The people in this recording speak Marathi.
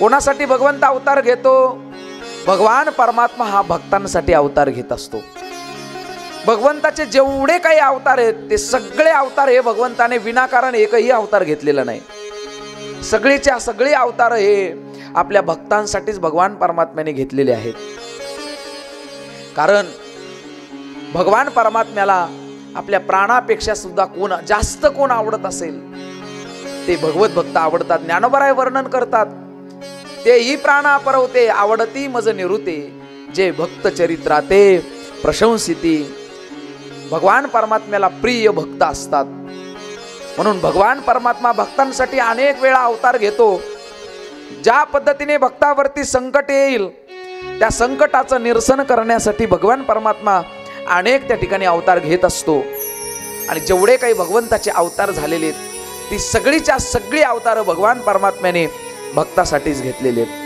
कोणासाठी भगवंत अवतार घेतो? भगवान परमात्मा हा भक्तांसाठी अवतार घेत असतो. भगवंताचे जेवढे काही अवतार आहेत ते सगळे अवतार हे भगवंताने विनाकारण एकही अवतार घेतलेला नाही. सगळेच्या सगळे अवतार हे आपल्या भक्तांसाठीच भगवान परमात्म्याने घेतलेले आहेत. कारण भगवान परमात्म्याला आपल्या प्राणापेक्षा सुद्धा जास्त कोण आवडत असेल ते भगवत भक्त आवडतात. ज्ञानोबराय वर्णन करतात, ते ही प्राणा परवते आवडती मज निरुते, जे भक्त चरित्राते प्रशंसिती. भगवान परमात्म्याला प्रिय भक्त असतात. म्हणून भगवान परमात्मा भक्तांसाठी अनेक वेळा अवतार घेतो. ज्या पद्धतीने भक्तावरती संकट येईल त्या संकटाचं निरसन करण्यासाठी भगवान परमात्मा अनेक त्या ठिकाणी अवतार घेत असतो. आणि जेवढे काही भगवंताचे अवतार झालेले आहेत ती सगळीच्या सगळी अवतार भगवान परमात्म्याने भक्तासाठीच घेतलेले आहेत.